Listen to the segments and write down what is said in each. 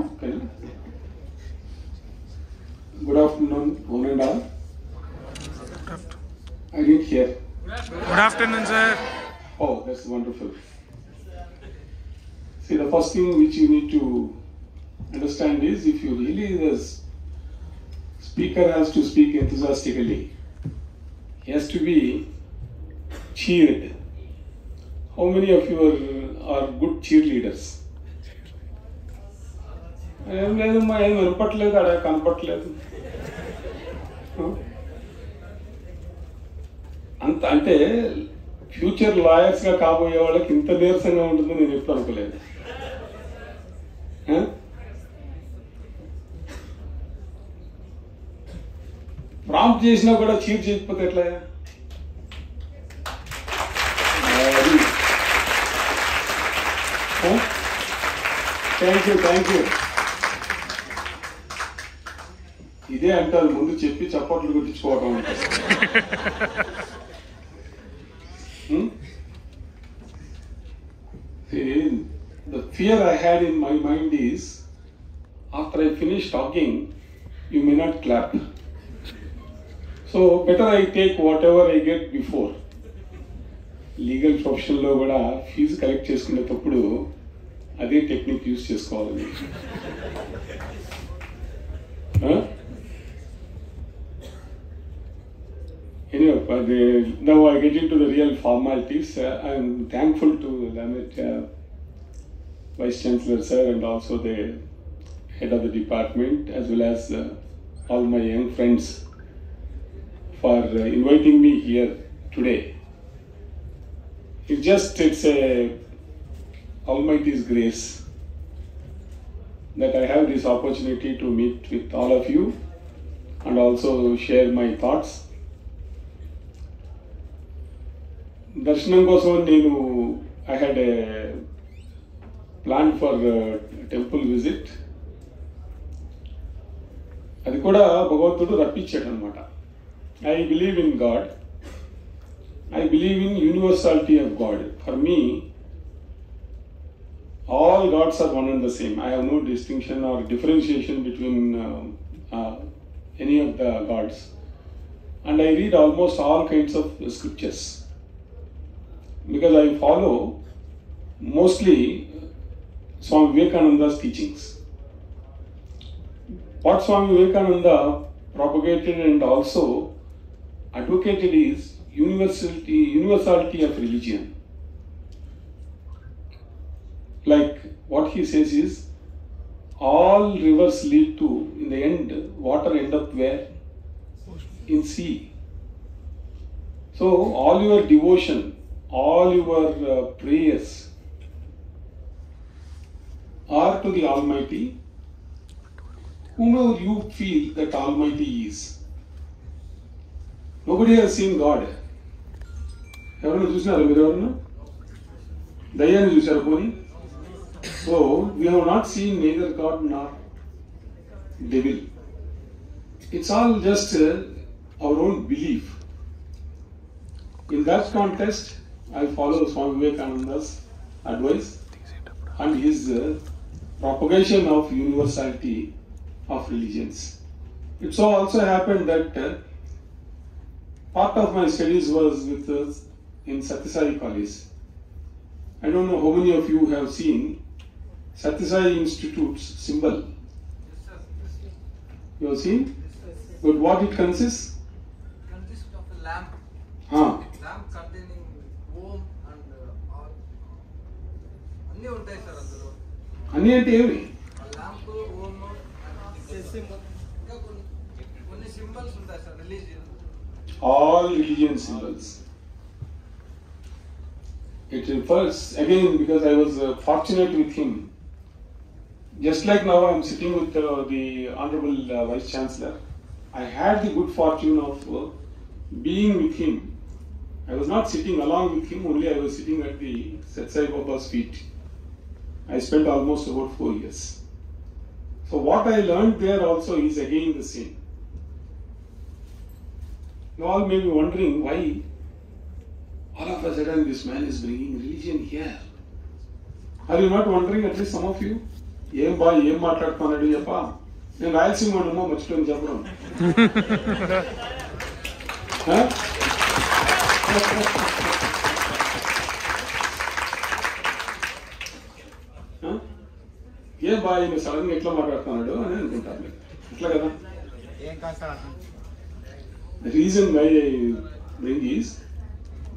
Okay. Good afternoon, one and all. I didn't hear. Good afternoon, sir. Oh, that's wonderful. See, the first thing which you need to understand is, if you really, the speaker has to speak enthusiastically. He has to be cheered. How many of you are good cheerleaders? ఏం లేదమ్మా, ఏం వినపట్లేదు, అక్కడ కనపట్లేదు. అంత అంటే future లాయర్స్గా కాబోయే వాళ్ళకి ఇంత నీరసంగా ఉంటుందో నేను ఎప్పుడు అనుకోలేదు. ప్రాంప్ట్ చేసినా కూడా చీర్ చేయకపోతే ఎట్లా? Thank you. ఇదే అంటారు, ముందు చెప్పి చప్పట్లు కొట్టించుకోవటం అంటే. The fear I had in my mind is, after I finish talking, you may not clap. So better I take whatever I get before. Legal ప్రొఫెషన్లో కూడా ఫీజు కలెక్ట్ చేసుకునేటప్పుడు అదే టెక్నిక్ యూజ్ చేసుకోవాలి. Anyway, now I get into the real formalities. I am thankful to Lamet, Vice Chancellor sir, and also the head of the department, as well as all my young friends for inviting me here today. It's a Almighty's grace that I have this opportunity to meet with all of you and also share my thoughts. Darshanam kosam nenu I had a plan for a temple visit. అది కూడా భగవంతుడు రప్పించాడు అన్నమాట. I believe in God. I believe in universality of God. For me, all gods are one and the same. I have no distinction or differentiation between any of the gods. And I read almost all kinds of scriptures, because I follow mostly Swami Vivekananda's teachings. What Swami Vivekananda propagated and also advocated is universality of religion. Like what he says is, all rivers lead to, in the end, water end up where? In sea. So all your devotion, all your prayers are to the Almighty, whomever you feel that Almighty is. Nobody has seen God. ఎవరైనా చూసినారా? మీరు ఎవరన్నా దయ్యాన్ని చూసారు పోనీ? So we have not seen neither God nor devil. It's all just our own belief. In that context, I follow Swami Vivekananda's advice and his propagation of universality of religions. It so also happened that part of my studies was with in Satyasai College. I don't know how many of you have seen Satyasai Institute's symbol. You have seen? But what it consists? It consists of a lamp. Lamp containing Om and all. అన్నీ ఉంటాయి sir అందులో. అన్నీ అంటే ఏమి? Lamp, ఓం, ఇంకా కొన్ని symbols ఉంటాయి sir, religion. All religion symbols. It refers, again, because I was fortunate with him. Just like now I am sitting with the Honorable Vice Chancellor, I had the good fortune of being with him. I was not sitting along with him, only I was sitting at the Satsai Baba's feet. I spent almost about 4 years. So what I learned there also is again the same. You all may be wondering why all of a sudden this man is bringing religion here. Are you not wondering, at least some of you? ఏం బా ఏం మాట్లాడుతున్నాడు చెప్పా, నేను రాయలసీమ అమ్మా మర్చిపోయింది చెప్పడం. ఏం బా ఈయన సడన్ గా ఎట్లా మాట్లాడుతున్నాడు అని అనుకుంటారు. అట్లా కదా. The reason why I bring is,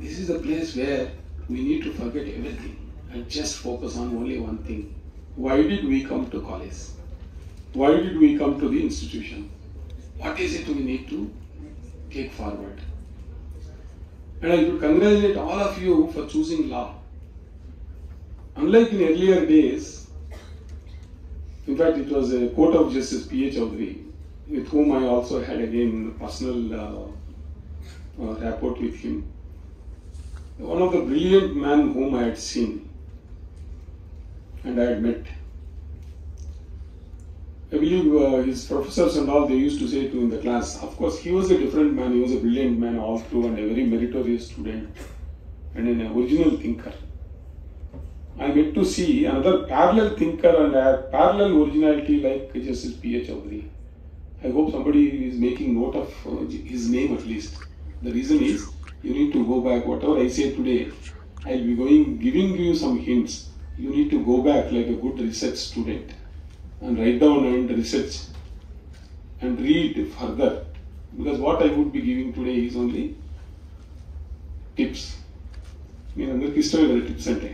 this is the place where we need to forget everything and just focus on only one thing. Why did we come to college? Why did we come to the institution? What is it we need to take forward? And I would congratulate all of you for choosing law. Unlike in earlier days, in fact it was a quote of Justice Challa, with whom I also had again personal rapport with him. One of the brilliant men whom I had seen and I had met. I believe his professors and all, they used to say to in the class, of course he was a different man, he was a brilliant man all through and a very meritorious student and an original thinker. I get to see another parallel thinker and a parallel originality like Justice Challa. I hope somebody is making note of his name at least. The reason is, you need to go back. Whatever I say today, I will be giving you some hints. You need to go back like a good research student and write down and research and read further. Because what I would be giving today is only tips. I mean, tips ante.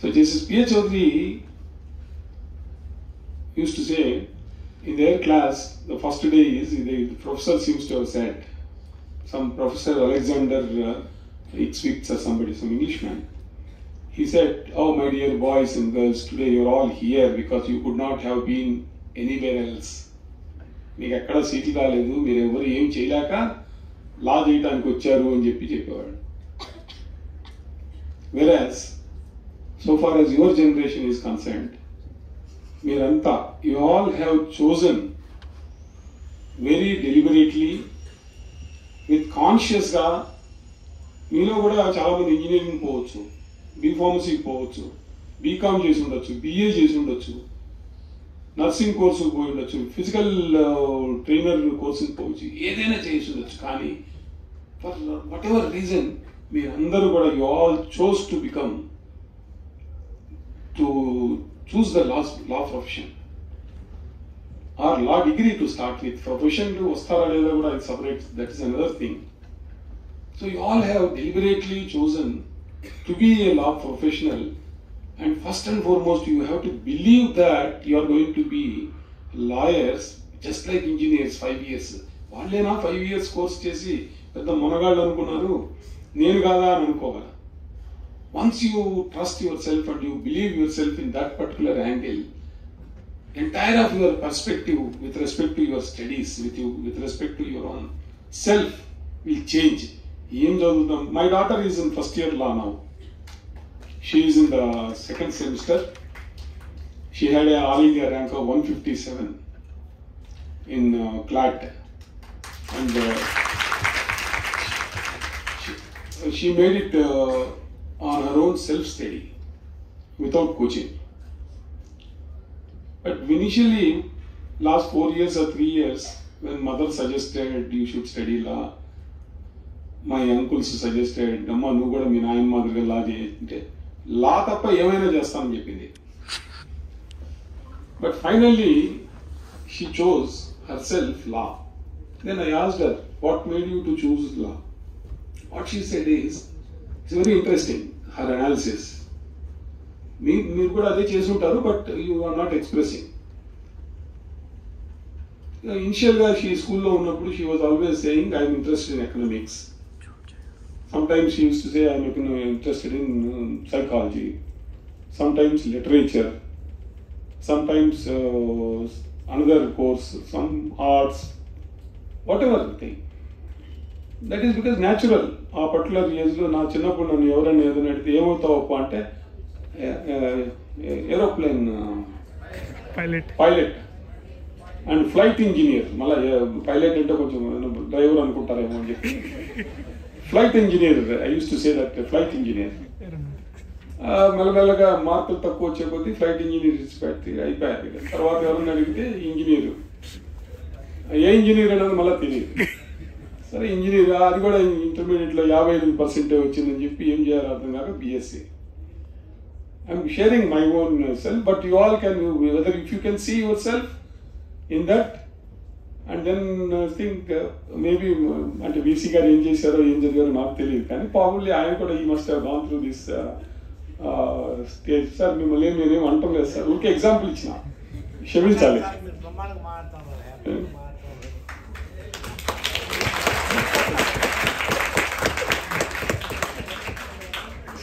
So Justice Challa used to say, in their class, the first day is, the professor seems to have said, some Professor Alexander Ixwitz or somebody, some Englishman, he said, oh my dear boys and girls, today you are all here because you could not have been anywhere else. మీకు ఎక్కడ సీట్లు రాలేదు, మీరు ఎవరు ఏం చేయలేక లా చేయడానికి వచ్చారు అని చెప్పేవాడు. Whereas, so far as your generation is concerned, మీరంతా, you all have chosen very deliberately, with conscious గా, మీలో కూడా చాలా మంది ఇంజనీరింగ్ పోవచ్చు, బీఫార్మసీకి పోవచ్చు, బీకామ్ చేసి ఉండొచ్చు, బిఏ చేసి ఉండొచ్చు, నర్సింగ్ కోర్సుకు పోయి ఉండొచ్చు, ఫిజికల్ ట్రైనర్ కోర్సుకి పోవచ్చు, ఏదైనా చేసి ఉండొచ్చు. కానీ ఫర్ వాట్ ఎవర్ రీజన్ మీరందరూ కూడా you all chose to become, to choose the law profession or law degree to start with. Profession to vastara leda kuda it separate, that is another thing. So you all have deliberately chosen to be a law professional, and first and foremost you have to believe that you are going to be lawyers just like engineers. 5 years వాళ్ళేనా 5 years course చేసి పెద్ద మొనగాళ్ళు అనుకున్నారు, నేను కాదా అని అనుకోగల. Once you trust yourself and you believe yourself in that particular angle, entire of your perspective with respect to your studies, with respect to your own self will change. My daughter is in first year law now. She is in the second semester. She had a all India rank of 157 in CLAT, and she made it on her own self-study, without coaching. But initially, last 4 years or 3 years, when mother suggested you should study law, my uncles suggested, Amma, nu kuda mee naayam madriga law cheyante, law tappa emaina chestanu cheppindi. But finally, she chose herself law. Then I asked her, what made you to choose law? What she said is, it's very interesting, her analysis. మీరు కూడా అదే చేసి ఉంటారు, but you are not expressing. ఇనిషియల్గా she స్కూల్లో ఉన్నప్పుడు she was always saying I'm interested in economics. Sometimes she used to say I'm interested in psychology, sometimes literature, sometimes another course, some arts, whatever thing. That is because natural. ఆ particular ఏజ్లో నా చిన్నప్పుడు నన్ను ఎవరైనా ఏదైనా అడిగితే ఏమవుతావు అంటే aeroplane pilot and flight engineer. మళ్ళీ పైలట్ అంటే కొంచెం డ్రైవర్ అనుకుంటారేమో అని చెప్పి flight engineer. I use to say that flight engineer. మెల్లమెల్లగా మార్కులు తక్కువ వచ్చే కొద్దీ ఫ్లైట్ ఇంజనీర్ ఇచ్చిపెట్టి అయిపోయారు. తర్వాత ఎవరన్నా అడిగితే ఇంజనీరు, ఏ ఇంజనీర్ అనేది మళ్ళీ తెలియదు. సరే ఇంజనీర్, అది కూడా ఇంటర్మీడియట్లో 55% వచ్చిందని చెప్పి ఏం చేయాలో అర్థం కాక BSc. I'm sharing my own self, but you all can, whether if you can see your self in that and then think maybe, అంటే బీసీ గారు ఏం చేశారో ఏం జరిగారో నాకు తెలియదు, కానీ ప్రాబబ్లీ ఆయన కూడా ఈ must have gone through this stage. Sir మిమ్మల్ని నేనేం అంటం లేదు సార్, ఊరికే ఎగ్జాంపుల్ ఇచ్చిన, క్షమించాలి.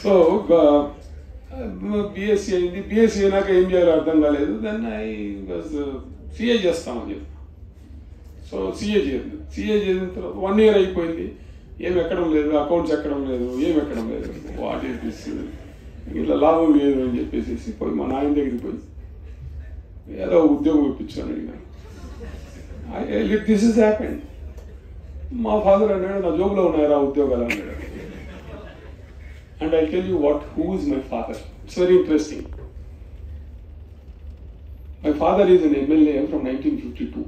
సో బీఎస్సీ అయింది. బీఎస్సీ అయినాక ఏం చేయాలో అర్థం కాలేదు. దెన్ ఐ వాజ్ సిఏ చేస్తామని చెప్పి, సో సిఏ చేసిన తర్వాత 1 year అయిపోయింది. ఏం ఎక్కడం లేదు, అకౌంట్స్ ఎక్కడం లేదు, ఏం ఎక్కడం లేదు, వాట్ ఈస్ దిస్, ఇట్లా లాభం లేదు అని చెప్పేసి పోయి మా నాయన దగ్గరికి పోయి ఏదో ఉద్యోగం ఇప్పించాను అడిగినాను. This is happened. మా ఫాదర్ అన్నాడు, నా జోబులో ఉన్నాయరా ఉద్యోగాలు అన్నాడు. And I'll tell you who is my father. It's very interesting. My father is an MLA from 1952.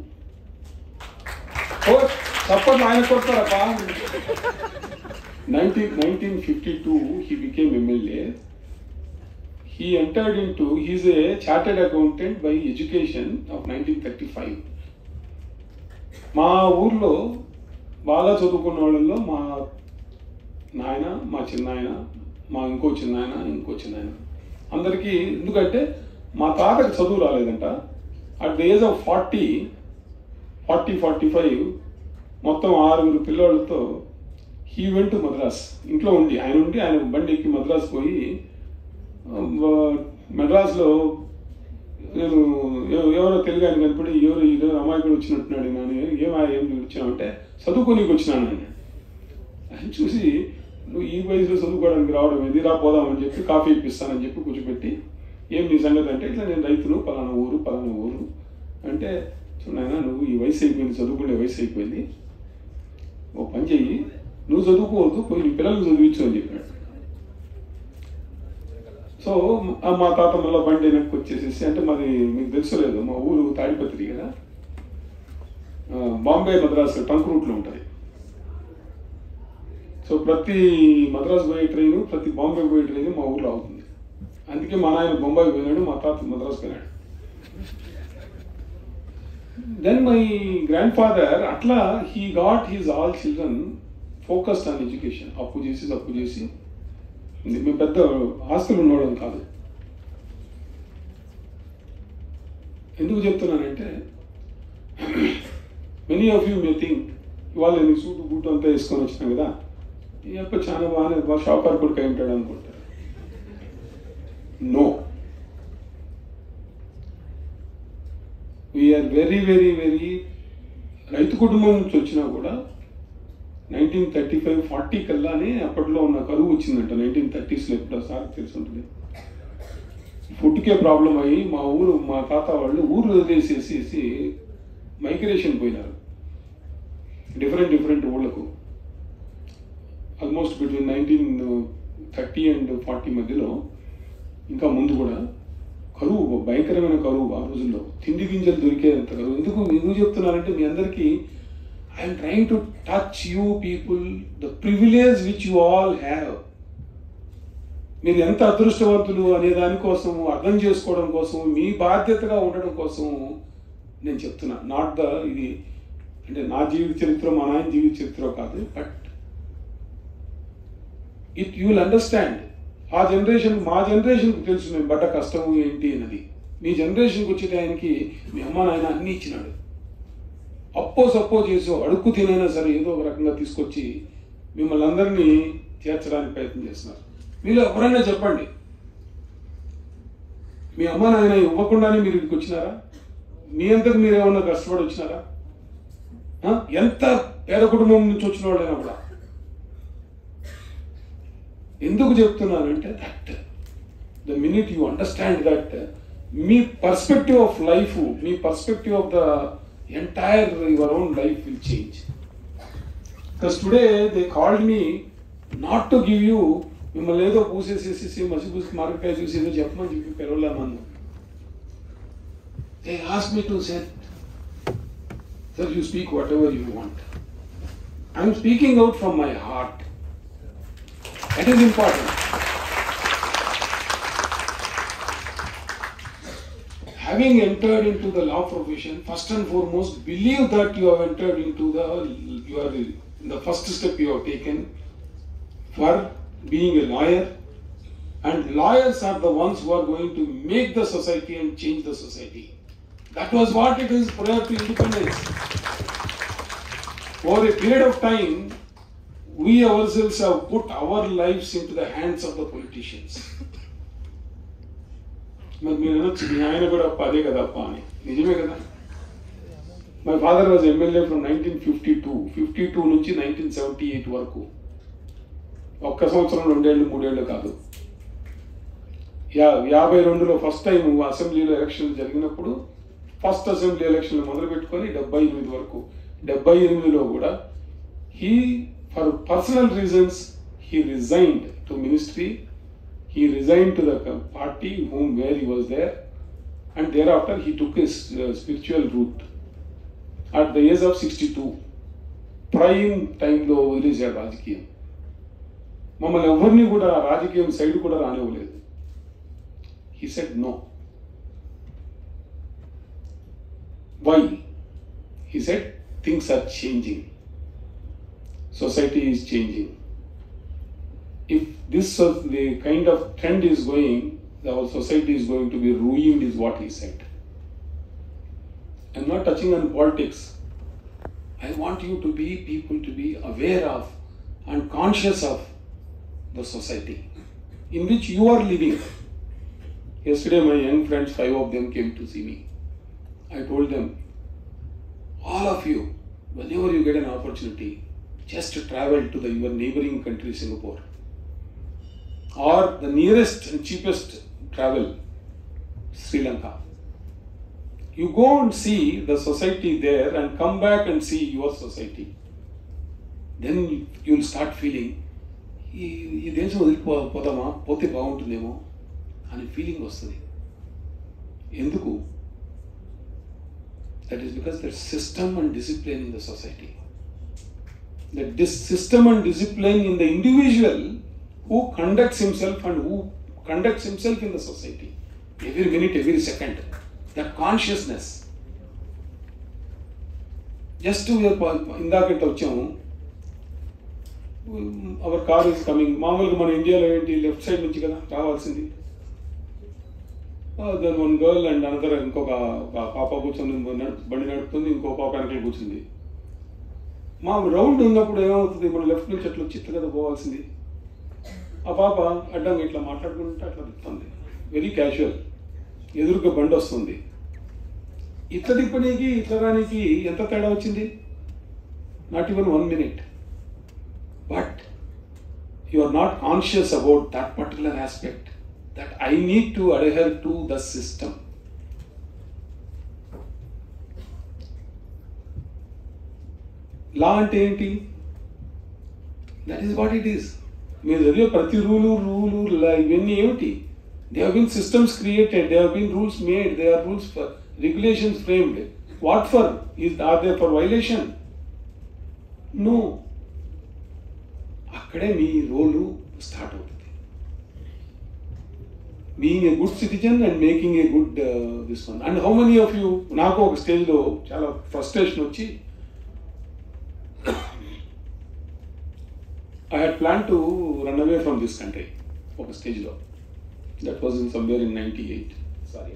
Oh, support line kodtarappa. 1952 he became MLA. He entered into, he's a chartered accountant by education of 1935. మా ఊర్లో బాగా చదువుకున్న వాళ్ళల్లో మా నాయన, మా చిన్నాయన, మా ఇంకో చిన్నాయన అందరికీ, ఎందుకంటే మా తాతకి చదువు రాలేదంట. అట్ ద ఏజ్ ఆఫ్ 45 మొత్తం 6 పిల్లలతో హీ వెంట్ టు మద్రాస్. ఇంట్లో ఉండి ఆయన బండి ఎక్కి మద్రాస్ పోయి, మద్రాస్లో నేను ఎవరో తెలుగు ఆయన కనపడి, ఏదో అమాయకుడు వచ్చినట్టున్నాడు. నేను ఏం వచ్చానంటే చదువుకోనికి వచ్చినాను ఆయన చూసి, నువ్వు ఈ వయసులో చదువుకోవడానికి రావడం ఏది, పోదామని చెప్పి కాఫీ ఇప్పిస్తానని చెప్పి కూర్చోబెట్టి, ఏం నీ సంగతి అంటే, ఇట్లా నేను రైతును, పలానా ఊరు అంటే, చూడైనా నువ్వు ఈ వయసు అయిపోయింది, చదువుకునే వయసు అయిపోయింది, ఓ పని చెయ్యి, నువ్వు చదువుకోవద్దు, పోయి నీ పిల్లల్ని చదివించు అని చెప్పాడు. సో మా తాత మళ్ళీ బండి వెనక్కి వచ్చేసేసి, అంటే మాది మీకు తెలుసలేదు, మా ఊరు తాడిపత్రి కదా, బాంబే మద్రాస్ ట్రంక్ రూట్లో ఉంటుంది. సో ప్రతి మద్రాస్ పోయే ట్రైను, ప్రతి బాంబే పోయే ట్రైన్ మా ఊర్లో అవుతుంది. అందుకే మా నాయన బొంబాయి పోయినాడు, మా తాత మద్రాస్ పోయినాడు. దెన్ మై గ్రాండ్ ఫాదర్, అట్లా he got his all children focused on education. అప్పు చేసి మేము పెద్ద ఆస్తులు ఉన్నవాళ్ళం కాదు. ఎందుకు చెప్తున్నానంటే, many of you may think, ఇవాళ నేను సూటు బూటు అంతా వేసుకొని వచ్చినా కదా, ఎప్పుడు చాలా బాగానే షాపర్ కొడుకు అయి ఉంటాడు అనుకుంటారు. No, we are very very very రైతు కుటుంబం నుంచి వచ్చినా కూడా 1935-40 కల్లానే అప్పట్లో ఉన్న కరువు వచ్చిందంట. 1930sలో ఎప్పుడు సార్ తెలిసి ఉంటుంది. ఫుడ్కే ప్రాబ్లం అయ్యి మా తాత వాళ్ళు ఊరు వదిలేసేసి మైగ్రేషన్ పోయినారు డిఫరెంట్ ఊళ్ళకు. ఆల్మోస్ట్ బిట్వీన్ 1930 and 40 మధ్యలో, ఇంకా ముందు కూడా కరువు, భయంకరమైన కరువు ఆ రోజుల్లో. తిండి గింజలు దొరికేంత కరువు. ఎందుకు చెప్తున్నానంటే, మీ అందరికీ I'm trying to touch you people the privilege which you all have. మీరు ఎంత అదృష్టవంతులు అనే దానికోసం, అర్థం చేసుకోవడం కోసం, మీ బాధ్యతగా ఉండడం కోసం నేను చెప్తున్నా. నాట్ ఇది అంటే నా జీవిత చరిత్ర, మా నాయన జీవిత చరిత్ర కాదు, బట్ యూ విల్ అండర్స్టాండ్. ఆ జనరేషన్, మా జనరేషన్కి తెలుసు మేము పడ్డ కష్టము ఏంటి అన్నది. మీ జనరేషన్కి వచ్చే టైంకి మీ అమ్మ నాయన అన్నీ ఇచ్చినాడు. సప్పో చేసో అడుక్కు తినైనా సరే ఏదో ఒక రకంగా తీసుకొచ్చి మిమ్మల్ని అందరినీ చేర్చడానికి ప్రయత్నం చేస్తున్నారు. మీరు ఎవరైనా చెప్పండి, మీ అమ్మ నాయన ఇవ్వకుండానే మీరు ఇక్కడికి వచ్చినారా? మీ అంతకు మీరు ఏమన్నా కష్టపడి వచ్చినారా? ఎంత పేద కుటుంబం నుంచి వచ్చిన వాళ్ళైనా కూడా. ఎందుకు చెప్తున్నానంటే, that the minute you understand that, me perspective of life, me perspective of the entire your own life will change. Because today they called me not to give you మిమ్మల్ని ఏదో పూసేసేసి మసిపూసి మార్కెట్ చూసి ఏదో చెప్పమని చెప్పి పిలవలే మనం. They asked me to say, sir, you speak whatever you want. I am speaking out from my heart. That is important. Having entered into the law profession, first and foremost, believe that you have entered into the first step you have taken for being a lawyer, and lawyers are the ones who are going to make the society and change the society. That was what it is prior to independence. Over a period of time, we ourselves have put our lives into the hands of the politicians. మరి మీరు అనొచ్చు మీ ఆయన కూడా అదే కదా అప్ప అని. నిజమే కదా. My father was MLA from 1952 నుంచి 1978 వరకు. ఒక్క సంవత్సరం 2 ఏళ్ళు 3 ఏళ్ళు కాదు. 52లో ఫస్ట్ టైం అసెంబ్లీలో ఎలక్షన్లు జరిగినప్పుడు ఫస్ట్ అసెంబ్లీ ఎలక్షన్లు మొదలు పెట్టుకొని 78 వరకు. 78లో కూడా he for personal reasons he resigned to ministry. He resigned to the party where he was there, and thereafter he took his spiritual route at the age of 62. Prime time లో వదిలేశాడు రాజకీయం. మమ్మల్ని ఎవరిని కూడా రాజకీయం సైడ్ కూడా రానివ్వలేదు. He said no. Why? He said things are changing. Society is changing. If this the kind of trend is going, our society is going to be ruined, is what he said. I'm not touching on politics. I want you to be people to be aware of and conscious of the society in which you are living. Yesterday my young friends, 5 of them came to see me. I told them, all of you, whenever you get an opportunity, just travel to your neighboring country, Singapore, or the nearest and cheapest travel, Sri Lanka. You go and see the society there and come back and see your society. Then you will start feeling, ఈ దేశం వదిలిపోదామా, పోతే బాగుంటుందేమో అనే feeling వస్తుంది. ఎందుకు? That is because there is system and discipline in the society. This system and discipline in the individual who conducts himself and who conducts himself in the society. Every minute, every second. That consciousness. Just to ఇందాకంటే వచ్చాము, our car is coming. మామూలుగా మన ఇండియాలో ఏంటి, left side నుంచి కదా రావాల్సింది. Then one girl and another, ఇంకొక పాప కూర్చొని బండి నడుపుతుంది, ఇంకో పాప వెనకాల కూర్చుంది. మా రౌండ్ ఉన్నప్పుడు ఏమవుతుంది, మన లెఫ్ట్ నుంచి అట్లా వచ్చి ఇట్లా కదా పోవాల్సింది. ఆ పాప అడ్డంగా ఇట్లా మాట్లాడుకుంటే అట్లా తిప్పుతుంది, వెరీ క్యాజువల్. ఎదురుగా బండి వస్తుంది, ఇట్లా తిప్పడానికి ఇట్లడానికి ఎంత తేడా వచ్చింది? Not even 1 minute. But you are not conscious about that particular aspect, that I need to adhere to the system. Law అంటే ఏంటి? That is what it is. మీరు చదివే ప్రతి రూలు ఇవన్నీ ఏమిటి? They have been systems created, they have been rules made, they are rules for regulations framed. What for? Are they for violation? No. అక్కడే మీ రోలు start అవుతుంది. Being a good citizen and making a good this one. And how many of you, నాకు ఒక స్టేజ్లో చాలా frustration వచ్చి I had planned to run away from this country ఒక స్టేజ్లో. That was in somewhere in 98. Sorry.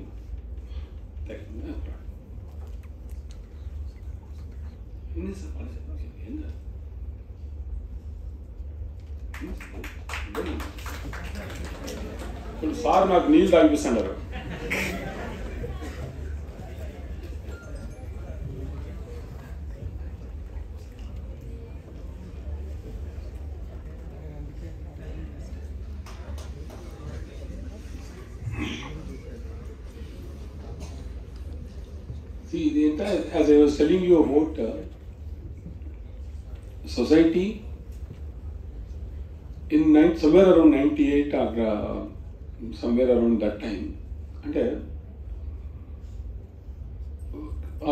ఇప్పుడు sir నాకు నీళ్ళు తాగిపిస్తున్నారు. See, the entire, as I was telling you about society somewhere around 98 or somewhere around that time. And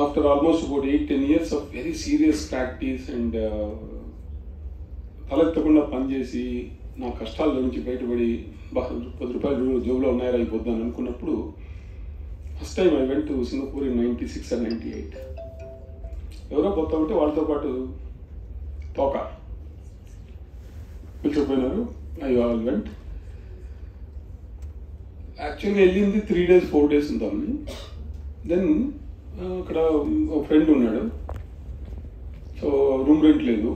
after almost about 8-10 years of very serious practice and తలెత్తకుండా పనిచేసి నా కష్టాల నుంచి బయటపడి ₹10 జోబులో ఉన్నాయా అయిపోద్దాను అనుకున్నప్పుడు first time I went to Singapore in 96 or 98. ఎవరో పోతా ఉంటే వాళ్ళతో పాటు తోక పిలిచిపోయినారు. I all went. యాక్చువల్గా వెళ్ళింది 3 days 4 days ఉంటామని. దెన్ అక్కడ ఒక ఫ్రెండ్ ఉన్నాడు. సో రూమ్ రెంట్ లేదు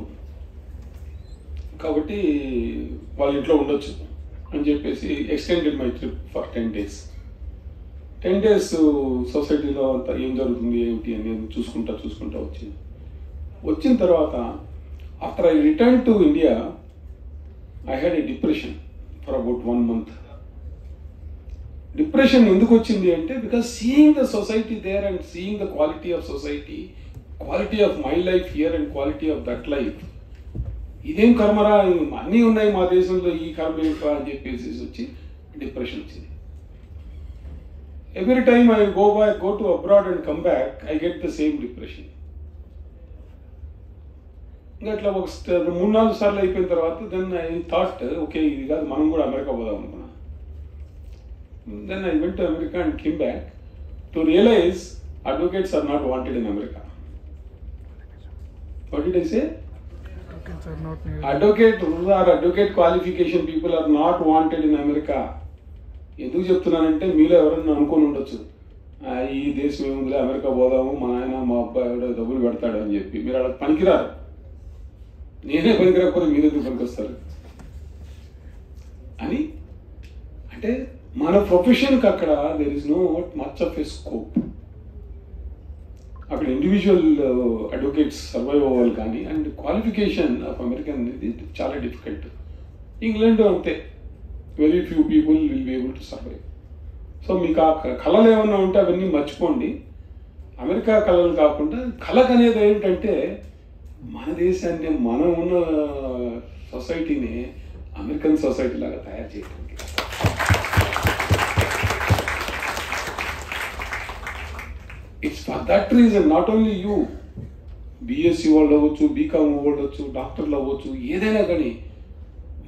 కాబట్టి వాళ్ళ ఇంట్లో ఉండొచ్చు అని చెప్పేసి extended my trip for 10 days. 10 days సొసైటీలో అంతా ఏం జరుగుతుంది ఏమిటి అనేది చూసుకుంటా వచ్చిన తర్వాత after I return to India I had a depression for about 1 month. Depression ఎందుకు వచ్చింది అంటే because seeing the society there and seeing the quality of society, quality of my life here and quality of that life, ఇదేం కర్మరా అన్నీ ఉన్నాయి మా దేశంలో ఈ కర్మ ఏంట్రా అని చెప్పేసి వచ్చి డిప్రెషన్ వచ్చింది. Every time I go to abroad and come back, I get the same depression. ఇంకా అట్లా ఒక 3-4 సార్లు అయిపోయిన తర్వాత దెన్ ఐ థాట్ ఓకే ఇది కాదు మనం కూడా అమెరికా పోదాం అనుకున్నా. Then I went to America and came back to realize advocates are not wanted in America. What did I say? Advocate qualification people are not wanted in America. ఎందుకు చెప్తున్నానంటే మీలో ఎవరన్నా అనుకొని ఉండొచ్చు ఈ దేశం ఏముందిలే అమెరికా పోదాము మా నాయన మా అబ్బాయి ఎవడో డబ్బులు పెడతాడు అని చెప్పి. మీరు అలా పనికిరారు. నేనే పనికిరాకపోతే మీరు ఎందుకు పనికొస్తారు అని. అంటే మన ప్రొఫెషన్కి అక్కడ there is no much of a scope. అక్కడ ఇండివిజువల్ అడ్వకేట్స్ సర్వైవ్ అవ్వాలి కానీ అండ్ క్వాలిఫికేషన్ ఆఫ్ అమెరికన్ అనేది చాలా డిఫికల్ట్. ఇంగ్లాండ్ అంతే, very few people will be able to survive. So మీకు ఆ కళలు ఏమన్నా ఉంటే అవన్నీ మర్చిపోండి. అమెరికా కళలు కాకుండా కళకు అనేది ఏంటంటే మన దేశాన్ని మనం ఉన్న సొసైటీని అమెరికన్ సొసైటీ లాగా తయారు చేయడానికి. It's for that reason not only you, BSc వాళ్ళు అవ్వచ్చు, బీకామ్ వాళ్ళు అవ్వచ్చు, డాక్టర్లు అవ్వచ్చు, ఏదైనా కానీ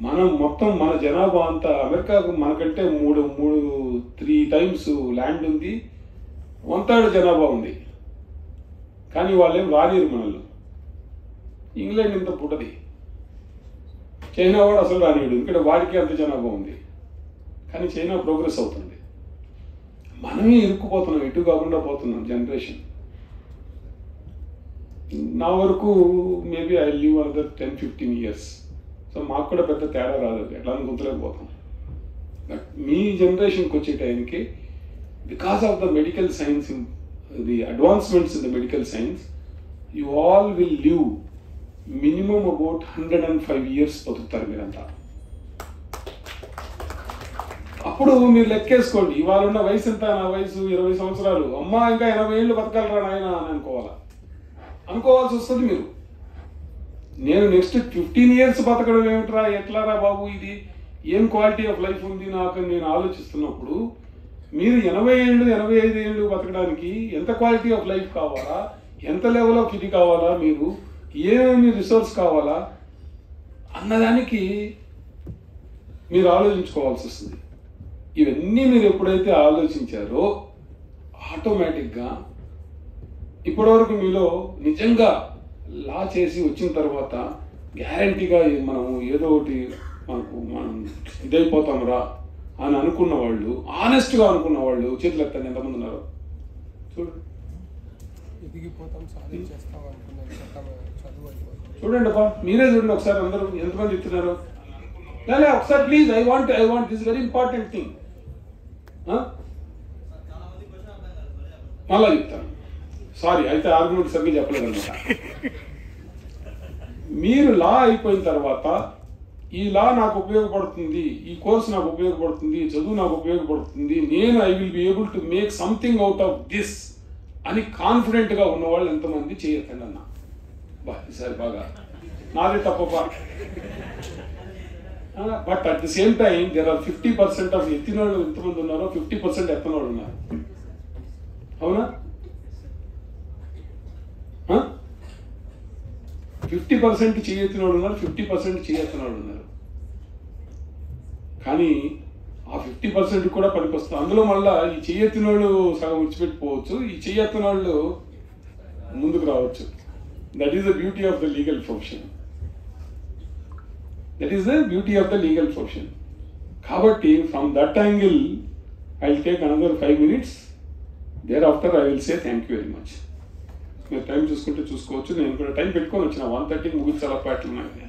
మనం మొత్తం మన జనాభా అంతా అమెరికాకు మనకంటే 3 times ల్యాండ్ ఉంది, 1/3 జనాభా ఉంది. కానీ వాళ్ళేం రాలేరు మనల్లో. ఇంగ్లాండ్ ఇంత పుట్టది, చైనా వాడు అసలు రానివాడు, ఇక్కడ వాడికి అంత జనాభా ఉంది. కానీ చైనా ప్రోగ్రెస్ అవుతుంది, మనమే ఇరుక్కుపోతున్నాం, ఎటు కాకుండా పోతున్నాం జనరేషన్. నా వరకు maybe I live another 10-15 years. So మాకు కూడా పెద్ద తేడా రాదు, ఎట్లా గుంతలేకపోతాం. బట్ మీ జనరేషన్కి వచ్చే టైంకి because of the medical science, the advancements in the medical science, you all will live minimum about 105 years బతుకుతారు మీరంతా. అప్పుడు మీరు లెక్కేసుకోండి, ఇవాళ ఉన్న వయసు ఎంత, నా వయసు 20 సంవత్సరాలు, అమ్మా ఇంకా 80 ఏళ్ళు బతకాలరా నాయన అని అనుకోవాల్సి వస్తుంది మీరు. నేను నెక్స్ట్ 15 years బతకడం ఏమిట్రా, ఎట్లారా బాబు, ఇది ఏం క్వాలిటీ ఆఫ్ లైఫ్ ఉంది నాకు నేను ఆలోచిస్తున్నప్పుడు, మీరు 80 ఏళ్ళు 85 ఏళ్ళు బతకడానికి ఎంత క్వాలిటీ ఆఫ్ లైఫ్ కావాలా, ఎంత లెవెల్ ఆఫ్ ఇది కావాలా, మీరు ఏమేమి రిసోర్స్ కావాలా అన్నదానికి మీరు ఆలోచించుకోవాల్సి వస్తుంది. ఇవన్నీ మీరు ఎప్పుడైతే ఆలోచించారో ఆటోమేటిక్గా ఇప్పటివరకు మీలో నిజంగా లా చేసి వచ్చిన తర్వాత గ్యారంటీగా మనం ఏదో ఒకటి మనం ఇదైపోతాం రా అని అనుకున్న వాళ్ళు, ఆనెస్ట్గా అనుకున్న వాళ్ళు చేతులు ఎత్తండి, ఎంతమంది ఉన్నారు చూడండి అబ్బా, మీరే చూడండి ఒకసారి, అందరూ ఎంతమంది ఇస్తున్నారు లేదా ఒకసారి please. I want this very important thing. మళ్ళా చెప్తాను, సారీ అయితే ఆర్గ్యుమెంట్ సరిగ్గా చెప్పలేదు అనమాట. మీరు లా అయిపోయిన తర్వాత ఈ లా నాకు ఉపయోగపడుతుంది, ఈ కోర్స్ నాకు ఉపయోగపడుతుంది, ఈ చదువు నాకు ఉపయోగపడుతుంది, నేను I will be able to make something out of this అని కాన్ఫిడెంట్గా ఉన్నవాళ్ళు ఎంతమంది చేయొద్దండి అన్న. ఈసారి బాగా నాదే తప్ప but at the same time there are 50% of ethanol ఎంతమంది ఉన్నారో 50% ఎథనాల్ ఉన్నారు. అవునా? 50% చేయెత్తిన వాళ్ళు ఉన్నారు, 50% చేయెత్తిన వాళ్ళు ఉన్నారు. కానీ ఆ 50% కూడా పనికొస్తుంది. అందులో మళ్ళీ ఈ చేయెత్తిన వాళ్ళు సగం విడిచిపెట్టిపోవచ్చు, ఈ చేయెత్తిన వాళ్ళు ముందుకు రావచ్చు. That is the beauty of the legal profession. That is the beauty of the legal profession. కాబట్టి from that angle I will take another 5 minutes. Thereafter I will say thank you very much. మీరు time చూసుకుంటే చూసుకోవచ్చు. నేను కూడా time పెట్టుకొని వచ్చిన 1:30 ముగించాల పాటలు ఉన్నాయి.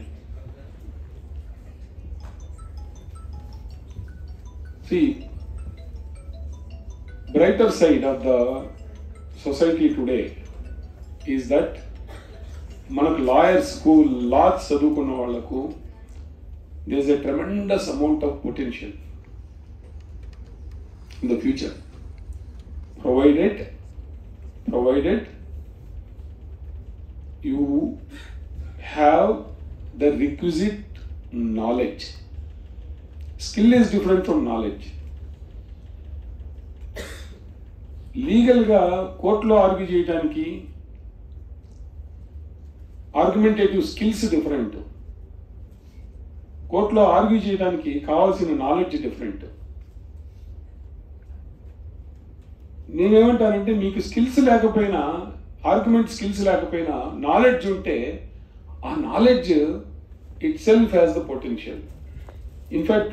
See, brighter side of the society today is that మనకు లాయర్ స్కూల్ లా చదువుకున్న వాళ్లకు there is a tremendous amount of potential in the future, provided you have the requisite knowledge. Skill is different from knowledge. లీగల్గా కోర్టులో argue చేయడానికి argumentative skills different, కోర్టులో argue చేయడానికి కావాల్సిన knowledge different. నేనేమంటానంటే మీకు స్కిల్స్ లేకపోయినా, ఆర్గ్యుమెంట్ స్కిల్స్ లేకపోయినా నాలెడ్జ్ ఉంటే ఆ knowledge it self has the potential. In fact,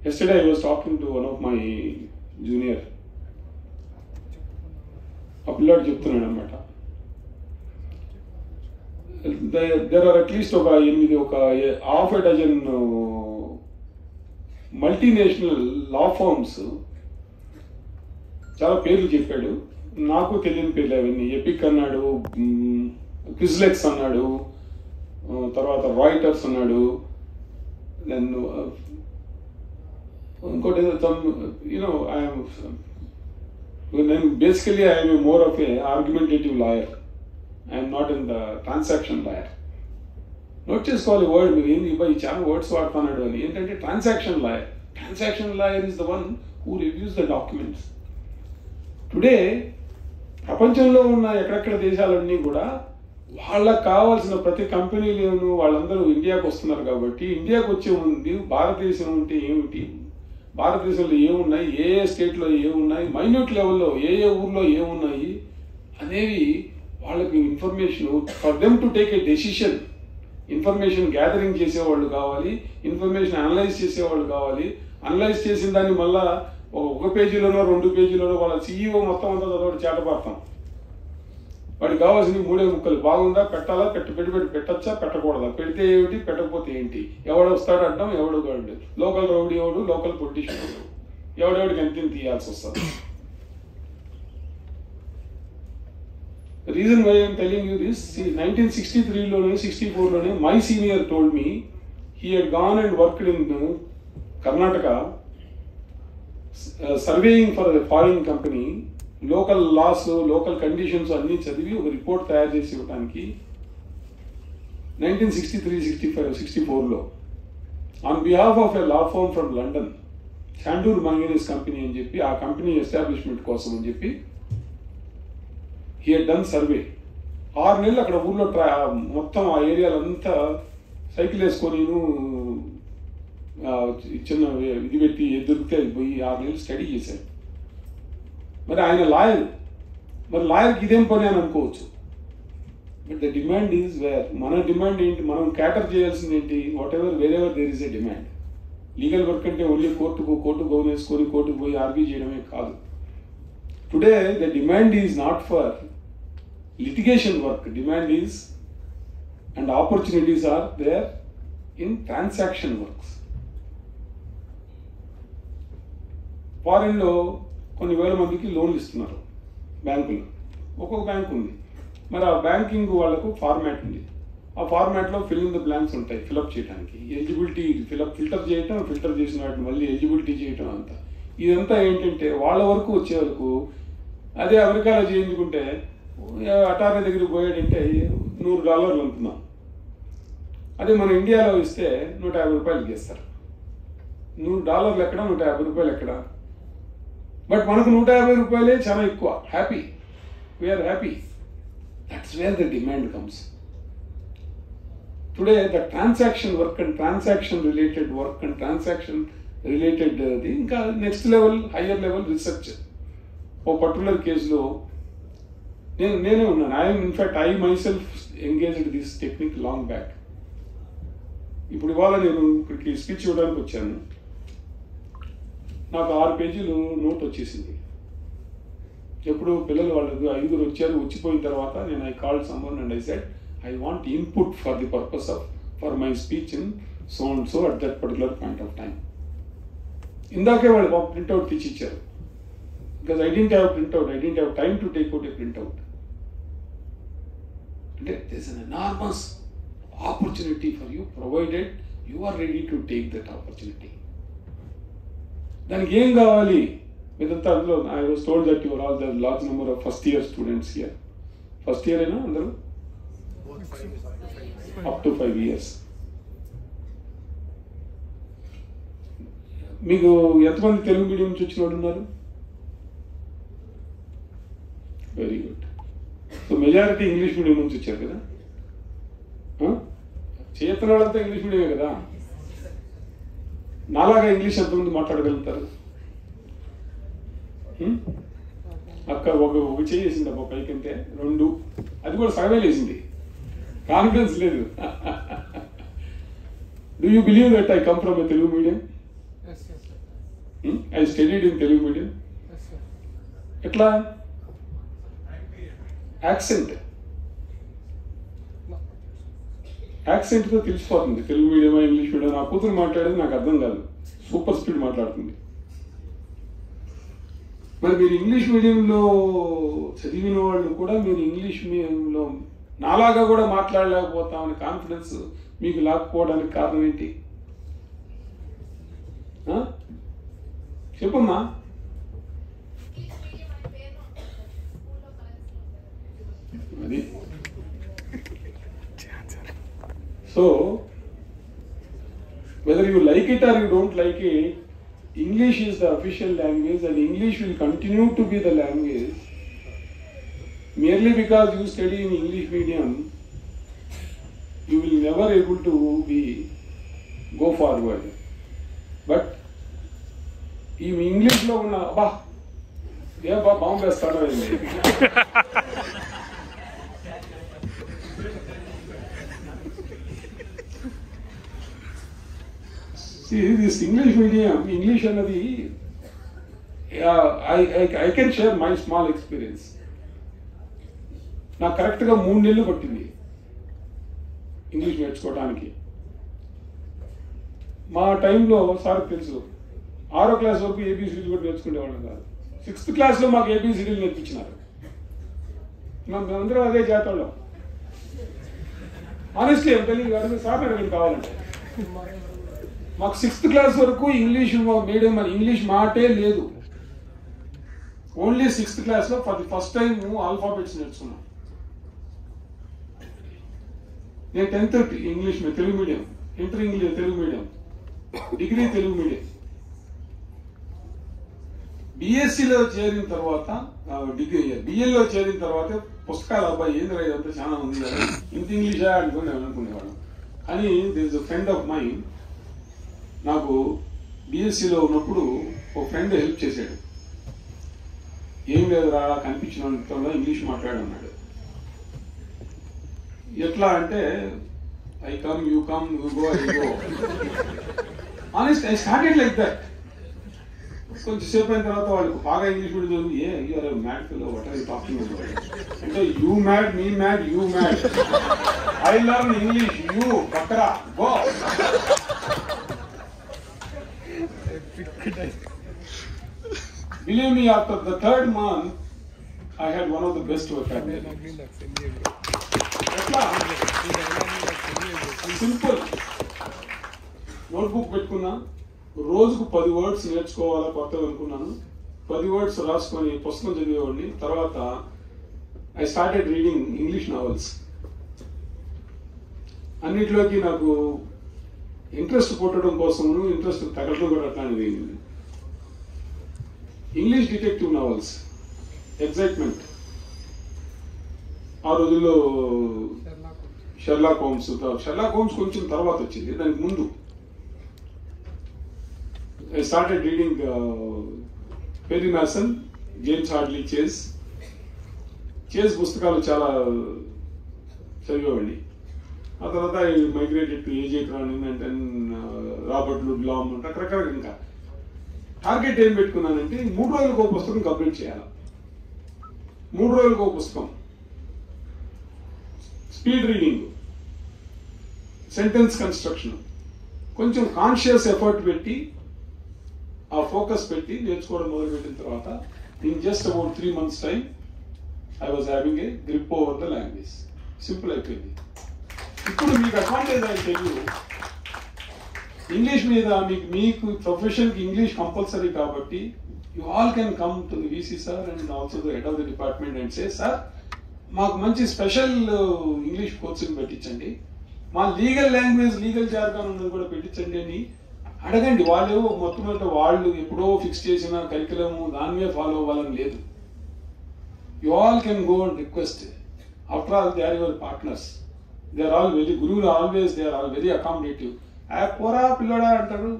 yesterday I was talking to one of my junior. A పిల్లాడు చెప్తున్నాడు అన్నమాట. There are at least ఒక half a dozen multinational law firms. చాలా పేర్లు చెప్పాడు, నాకు తెలియని పేర్లు అవన్నీ. ఎపిక్ అన్నాడు, క్విజ్లెక్స్ అన్నాడు, తర్వాత రాయిటర్స్ అన్నాడు, then basically I am more of a argumentative lawyer. I am not in the transaction lawyer. Not just call a word, ఈ చాలా వర్డ్స్ వాడుతున్నాడు అని. ఏంటంటే transaction lawyer. Transaction lawyer is the one who reviews the documents. Today ప్రపంచంలో ఉన్న ఎక్కడెక్కడ దేశాలన్నీ కూడా వాళ్ళకు కావాల్సిన ప్రతి కంపెనీలను వాళ్ళందరూ ఇండియాకు వస్తున్నారు. కాబట్టి ఇండియాకు వచ్చే ముందు భారతదేశం అంటే ఏమిటి, భారతదేశంలో ఏమున్నాయి, ఏ స్టేట్లో ఏమున్నాయి, మైన్యూట్ లెవెల్లో ఏ ఊర్లో ఏమున్నాయి అనేవి వాళ్ళకి information, for them to take a decision. Information gathering చేసేవాళ్ళు కావాలి, ఇన్ఫర్మేషన్ అనలైజ్ చేసేవాళ్ళు కావాలి. అనలైజ్ చేసిన దాన్ని మళ్ళా 1 పేజీలోనో 2 పేజీలోనో వాళ్ళ CEO మొత్తం అంతా చదవడం చేతపడతాం. వాడికి కావాల్సింది 3 ముక్కలు. బాగుందా, పెట్టాలా, పెట్టచ్చా, పెట్టకూడదా, పెడితే ఏమిటి, పెట్టకపోతే ఏంటి, ఎవడు వస్తాడు అడ్డం, ఎవడు కాడు, లోకల్ రౌడీ ఎవడు, లోకల్ పొలిటీషియన్ ఎవడు, ఎవడెవడికి ఎంత తీయాల్సి వస్తుంది. Reason why I'm telling you this, 1963లోనే 64లోనే my senior told me he had gone and worked in Karnataka surveying for a foreign company. Local laws, local conditions అన్నీ చదివి ఒక రిపోర్ట్ తయారు చేసి ఇవ్వడానికి 1963-64లో on behalf of a law firm from London, Sandur manganese company అని చెప్పి, ఆ కంపెనీ ఎస్టాబ్లిష్మెంట్ కోసం అని చెప్పి హీ హెడ్ డన్ సర్వే. 6 నెలలు అక్కడ ఊర్లో మొత్తం ఆ ఏరియాలంతా సైకిల్ వేసుకొని చిన్న ఇది పెట్టి దొరికితే పోయి 6 నెలలు స్టడీ చేశారు. మరి ఆయన లాయర్, మరి లాయర్కి ఇదేం పని అని అనుకోవచ్చు. But the demand is where. మన డిమాండ్ ఏంటి, మనం క్యాటర్ చేయాల్సింది ఏంటి, wherever there is a demand. Legal work అంటే ఓన్లీ కోర్టు గౌన్ వేసుకొని కోర్టుకు పోయి ఆర్గ్యూ చేయడమే కాదు. Today the demand is not for litigation work. Demand is and opportunities are there in transaction works. ఫారిన్లో కొన్ని వేల మందికి లోన్లు ఇస్తున్నారు బ్యాంకులు. ఒక్కొక్క బ్యాంక్ ఉంది. మరి ఆ బ్యాంకింగ్ వాళ్ళకు ఫార్మాట్ ఉంది. ఆ ఫార్మాట్లో ఫిల్ ఇన్ ద బ్లాంక్స్ ఉంటాయి ఫిలప్ చేయడానికి. ఎలిజిబిలిటీ ఫిల్టర్ చేయటం, ఫిల్టర్ చేసిన వాటిని మళ్ళీ ఎలిజిబిలిటీ చేయటం అంతా. ఇదంతా ఏంటంటే వాళ్ళ వరకు వచ్చే వరకు, అదే అమెరికాలో చేయించుకుంటే అటార్నీ దగ్గరికి పోయాడంటే $100 అనుకున్నాం. అదే మన ఇండియాలో ఇస్తే 150 రూపాయలకి ఇస్తారు. $100 ఎక్కడ, 150 రూపాయలు ఎక్కడ. బట్ మనకు 150 రూపాయలే చాలా ఎక్కువ. Happy, we are happy. That's where the demand comes. Today the transaction work and transaction related work and transaction related ఇంకా next level, higher level research. ఓ పర్టికులర్ కేసులో నేనే ఉన్నాను. In fact I myself engaged this technique long back. ఇప్పుడు ఇవాళ నేను ఇక్కడికి speech ఇవ్వడానికి వచ్చాను. నాకు 6 పేజీలు నోట్ వచ్చేసింది. ఎప్పుడు పిల్లలు వాళ్ళు 5 వచ్చారు. వచ్చిపోయిన తర్వాత నేను I called someone and I said I want input for the purpose of for my speech in so and so at that particular point of time. ఇందాకే వాళ్ళు ప్రింట్అవుట్ తెచ్చిచ్చారు. Because I didn't have printout, I didn't have time to take out a printout. అంటే there's an enormous opportunity for you provided you are ready to take that opportunity. దానికి ఏం కావాలి మీదంతా అందులో I was told that you are all the large number of first year students here. First year అయినా అందరూ up to 5 years. మీకు ఎంతమంది Telugu medium నుంచి వచ్చిన వాళ్ళు ఉన్నారు? Very good. So majority English medium నుంచి వచ్చారు కదా. చేతన వాళ్ళంతా ఇంగ్లీష్ మీడియమే కదా. నాలాగా ఇంగ్లీష్ ఎంతమంది మాట్లాడగలుగుతారు? అక్క ఒక చేసింది అబ్బా పైకంటే 2, అది కూడా సగమే వేసింది. కాన్ఫిడెన్స్ లేదు. Do you believe that I come from a Telugu medium? I studied in Telugu medium. ఎట్లా? యాక్సెంట్తో తెలిసిపోతుంది తెలుగు మీడియమా ఇంగ్లీష్ మీడియం. నా కూతురు మాట్లాడేది నాకు అర్థం కాదు, సూపర్ స్పీడ్ మాట్లాడుతుంది. మరి మీరు ఇంగ్లీష్ మీడియంలో చదివిన వాళ్ళు కూడా మీరు ఇంగ్లీష్ మీడియంలో నాలాగా కూడా మాట్లాడలేకపోతామని కాన్ఫిడెన్స్ మీకు లేకపోవడానికి కారణం ఏంటి? చెప్పమ్మా. అది so whether you like it or you don't like it, English is the official language and English will continue to be the language. Merely because you study in English medium, you will never able to go forward. But ఈ ఇంగ్లీష్లో ఉన్న అబ్బా ఏ bomb వేస్తాడో ఏంటి. See, this English medium, English అన్నది I can share my small experience. నాకు కరెక్ట్గా 3 నెలలు పట్టింది ఇంగ్లీష్ నేర్చుకోవడానికి. మా టైంలో సార్ తెలుసు 6వ క్లాస్ వరకు ఏబిసిడీలు కూడా నేర్చుకునేవాళ్ళం కాదు. 6th క్లాస్లో మాకు ఏబిసిడీలు నేర్పించినారు. మేమందరం అదే చేతోళ్ళం. ఆనెస్ట్లీ ఏం తెలియదు సార్ అడగండి కావాలంటే. మాకు 6th క్లాస్ వరకు ఇంగ్లీష్ మీడియం అని ఇంగ్లీష్ మాటే లేదు. ఓన్లీ 6th క్లాస్లో for the first time alphabets నేర్చుకున్నాం. నేను 10th English Telugu medium, inter English Telugu medium, degree Telugu medium. బిఎస్సిలో చేరిన తర్వాత బిఏలో చేరిన తర్వాత పుస్తకాలు అబ్బాయి ఏంద్రా ఇదంతా చాలా ఉంది కదా ఇంత ఇంగ్లీషా అనుకుని అనుకునేవాడు. కానీ there is a friend of mind, నాకు బిఎస్సిలో ఉన్నప్పుడు ఒక ఫ్రెండ్ హెల్ప్ చేశాడు. ఏం లేదురా కనిపించిన వాళ్ళతో ఇంగ్లీష్ మాట్లాడన్నాడు. ఎట్లా అంటే I come you come you go I go. Honest I started like that. కొంచెంసేపు అయిన తర్వాత వాళ్ళకి బాగా ఇంగ్లీష్ కూడా చదివి ఏ you are mad fellow what are you talking about అంటే you mad me mad you mad I learn English you బక్రా go. Believe me, after the 3rd month, I had one of the best vocabulary. Simple notebook పెట్టుకున్నా, రోజుకు 10 words నేర్చుకోవాలా కొత్తగా అనుకున్నాను. 10 words రాసుకొని పుస్తకం చదివేవాడిని. తర్వాత I started reading English novels. అన్నిట్లోకి నాకు ఇంట్రెస్ట్ పుట్టడం కోసము ఇంట్రెస్ట్ తగలడం కూడా అట్లాంటిది అయింది. English detective novels excitement. ఆ రోజుల్లో షెర్లాక్ హోమ్స్ కొంచెం తర్వాత వచ్చింది. దానికి ముందు I started reading Perry Mason, James Hadley Chase పుస్తకాలు చాలా చదివేవాడిని. ఆ తర్వాత I migrated to A J Cronin and then Robert Ludlum, రకరకాల. ఇంకా టార్గెట్ ఏం పెట్టుకున్నానంటే 3 రోజులకు ఒక పుస్తకం కంప్లీట్ చేయాలి. 3 రోజులకు ఒక పుస్తకం, స్పీడ్ రీడింగ్, సెంటెన్స్ కన్స్ట్రక్షన్, కొంచెం కాన్షియస్ ఎఫర్ట్ పెట్టి ఆ ఫోకస్ పెట్టి నేర్చుకోవడం మొదలుపెట్టిన తర్వాత in just about 3 months time I was having a grip over the language. Simple అయిపోయింది. ఇప్పుడు మీకు అడ్వాంటేజ్ అని తెలియదు, ఇంగ్లీష్ మీద మీకు ప్రొఫెషన్కి ఇంగ్లీష్ కంపల్సరీ కాబట్టి you all can come to the VC sir and also the head of the department and say sir మాకు మంచి స్పెషల్ ఇంగ్లీష్ కోర్సుని పెట్టించండి, మా లీగల్ లాంగ్వేజ్ లీగల్ జార్గాన్ ఉన్నది కూడా పెట్టించండి అని అడగండి. వాళ్ళు మొత్తం వాళ్ళు ఎప్పుడో ఫిక్స్ చేసిన కరికులము దాని మీద ఫాలో అవ్వాలని లేదు. You all can go and request. After all they are your partners. They are all very గురువులు always they are all very accommodative. పోరా పిల్లడా అంటారు.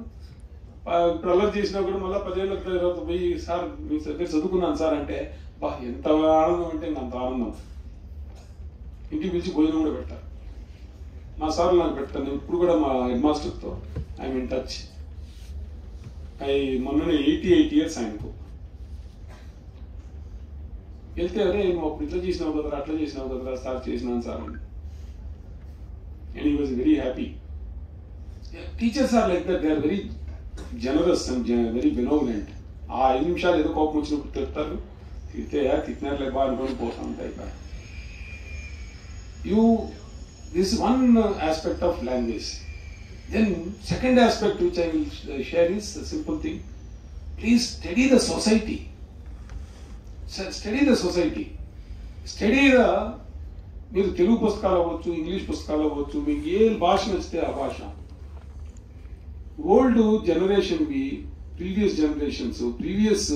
ఇప్పుడు అల్లరి చేసినా కూడా మళ్ళీ 10 ఏళ్ళ తర్వాత పోయి సార్ మీ దగ్గర చదువుకున్నాను సార్ అంటే బా ఎంత ఆనందం అంటే అంత ఆనందం. ఇంటికి పిలిచి భోజనం కూడా పెడతారు. మా సార్లు నాకు పెడతాను. ఇప్పుడు కూడా మా హెడ్ మాస్టర్తో ఐఎమ్ ఇన్ టచ్. మొన్ననే 88 years ఆయనకు. వెళ్తే అరే నువ్వు అప్పుడు ఇట్లా చేసినావు కదరా, అట్లా చేసినావు కదరా సార్, చేసినాను సార్ అని. And he was very happy. Teachers are like that. They are very generous and very benevolent. ఆ 5 నిమిషాలు ఏదో కోపం వచ్చినప్పుడు తిడతారు, తిట్టినారు లేక అనుకొని పోతా ఉంటాయి. This is one aspect of language. Then second aspect which I will share is a simple thing. Please study the society. Study the society. Study the మీరు తెలుగు పుస్తకాలు అవ్వచ్చు, ఇంగ్లీష్ పుస్తకాలు అవ్వచ్చు, మీకు ఏ భాష నచ్చితే ఆ భాష. ఓల్డ్ జనరేషన్కి previous generations previous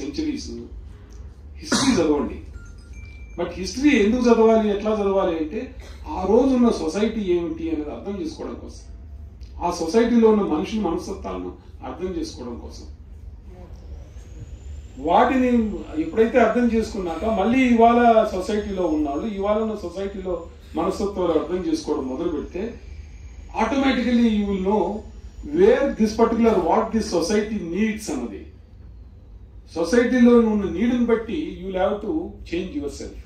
centuries history చదవండి. బట్ హిస్టరీ ఎందుకు చదవాలి, ఎట్లా చదవాలి అంటే ఆ రోజున్న సొసైటీ ఏమిటి అనేది అర్థం చేసుకోవడం కోసం, ఆ సొసైటీలో ఉన్న మనుషుల మనస్తత్వాలను అర్థం చేసుకోవడం కోసం. వాటిని ఎప్పుడైతే అర్థం చేసుకున్నాక మళ్ళీ ఇవాళ సొసైటీలో ఉన్నాళ్ళు ఇవాళ ఉన్న సొసైటీలో మనస్తత్వాలు అర్థం చేసుకోవడం మొదలు పెడితే automatically you will know where this particular what this society needs అన్నది. సొసైటీలో ఉన్న నీడ్ని బట్టి you will have to change your self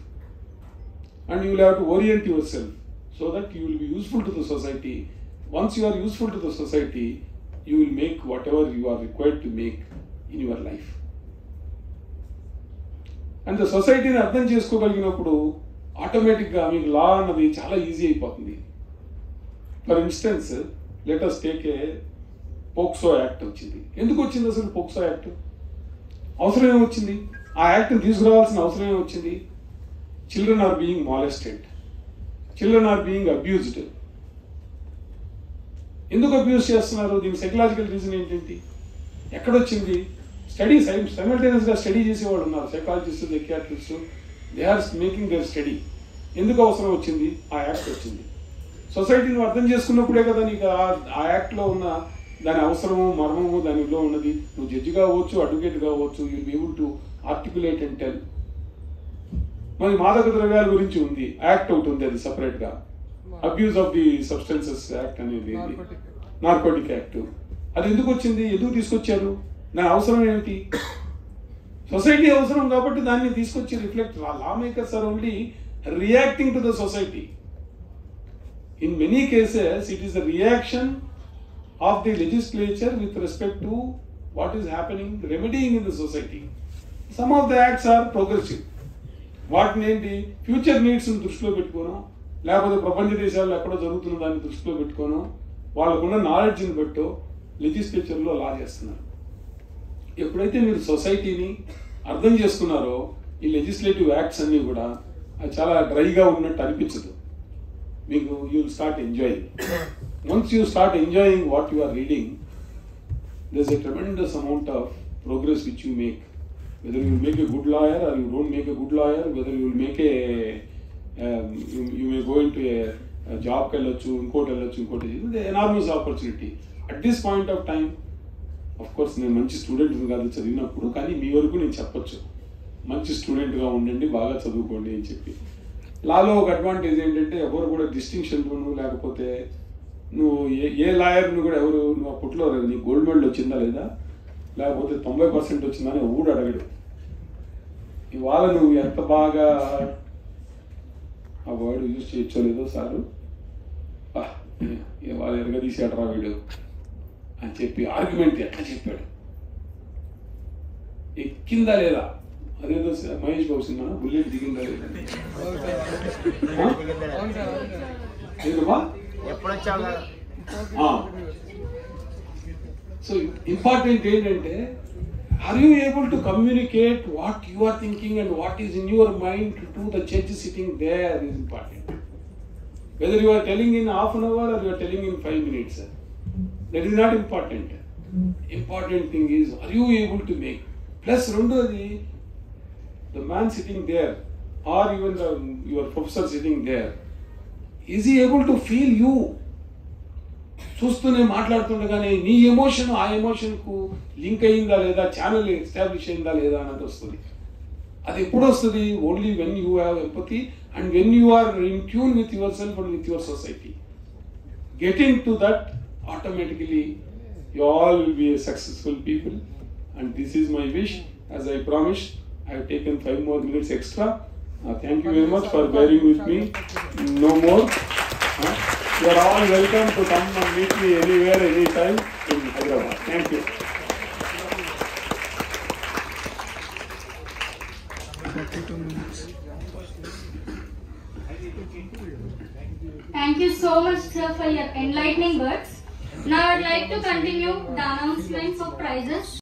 and you will have to orient your self so that you will be useful to the society. Once you are useful to the society, you will make whatever you are required to make in your life. And the society ni ardham chesukogaliginapudu automatic ga meeku law annadi chaala easy ayipotundi. For instance, let us take a Pokso Act ochindi. Enduku ochindi asalu Pokso Act? Avasaram em ochindi? Aa act ni తీసుకురావాల్సిన అవసరం em ochindi? Children are being molested. Children are being abused. ఎందుకు abuse చేస్తున్నారు? దీనికి psychological reason ఏంటంటే ఎక్కడొచ్చింది? Study సైమల్టేనియస్గా study చేసేవాళ్ళు ఉన్నారు, psychologist, psychiatrist. They are making their study. ఎందుకు అవసరం వచ్చింది? ఆ యాక్ట్ వచ్చింది. సొసైటీని అర్థం చేసుకున్నప్పుడే కదా నీకు ఆ యాక్ట్లో ఉన్న దాని అవసరము, మర్మము, దానిలో ఉన్నది. నువ్వు జడ్జి కావచ్చు, అడ్వకేట్ కావచ్చు, you be able to articulate and tell. మరి మాదక ద్రవ్యాల గురించి ఉంది, యాక్ట్ ఒకటి ఉంది, అది సపరేట్గా. Abuse of the substances act అనేది, నార్కోటిక్ యాక్ట్. అది ఎందుకు వచ్చింది? ఎందుకు తీసుకొచ్చారు? దాని అవసరం ఏమిటి? సొసైటీ అవసరం కాబట్టి దాన్ని తీసుకొచ్చి reflect. Lawmakers are only reacting to the society. In many cases it is the reaction of the legislature with respect to what is happening, remedying in the society. Some of the acts are progressive. వాటిని ఏంటి, future నీడ్స్ని దృష్టిలో పెట్టుకోను, లేకపోతే ప్రపంచ దేశాల్లో ఎక్కడో జరుగుతున్న దాన్ని దృష్టిలో పెట్టుకోను, వాళ్ళకున్న నాలెడ్జ్ని బట్టో లెజిస్లేచర్లో లా చేస్తున్నారు. ఎప్పుడైతే మీరు సొసైటీని అర్థం చేసుకున్నారో ఈ లెజిస్లేటివ్ యాక్ట్స్ అన్నీ కూడా అది చాలా డ్రైగా ఉన్నట్టు అనిపించదు. you'll start enjoying. Once you start enjoying what you are reading, there's a tremendous amount of progress which you make. Whether you make a good lawyer or you don't make a good lawyer, whether you will make you may go into a job kellochu, inkoti, the enormous opportunity. At this point of time, of course, నేను మంచి student కాదు చదివినప్పుడు, కానీ మీ వరకు నేను చెప్పొచ్చు మంచి స్టూడెంట్గా ఉండండి, బాగా చదువుకోండి అని చెప్పి. లాలో ఒక అడ్వాంటేజ్ ఏంటంటే ఎవరు కూడా డిస్టింక్షన్లోను లేకపోతే నువ్వు ఏ లాయర్ను కూడా ఎవరు నువ్వు అప్పట్లో నీకు గోల్డ్ మెడల్ వచ్చిందా లేదా లేకపోతే 90% వచ్చిందని ఊడు అడగడు. ఇవాళ నువ్వు ఎంత బాగా ఆ వర్డ్ యూజ్ చేయొచ్చో లేదో సారు ఇవాళ ఎరగదీసాడరా వీడు అని చెప్పి ఆర్గ్యుమెంట్ ఎట్లా చెప్పాడు, ఎక్కిందా లేదా, అదేదో మహేష్ బాబు సినిమా బుల్లెట్ దిగిందా లేదా సో ఇంపార్టెంట్ ఏంటంటే are you able to communicate what you are thinking and what is in your mind to the judge sitting there is important. Whether you are telling in half an hour or you are telling in 5 minutes, that is not important. Important thing is, are you able to make? Plus, the man sitting there or even your professor sitting there, is he able to feel you? చూస్తూనే మాట్లాడుతుండగానే నీ emotion ఆ ఎమోషన్కు link అయిందా లేదా, channel establish అయిందా లేదా అన్నది వస్తుంది. అది ఎప్పుడు వస్తుంది? Only when you have empathy and when you are in tune with your self and with your society. Getting to that automatically you all will be a successful people and this is my wish. As I promised, I have taken 5 more minutes extra. Thank you very much for bearing with me. No more. You are all welcome to come and meet me anywhere, anytime in Hyderabad. Thank you. Thank you so much, sir, for your enlightening words. Now I would like to continue the announcements of prizes.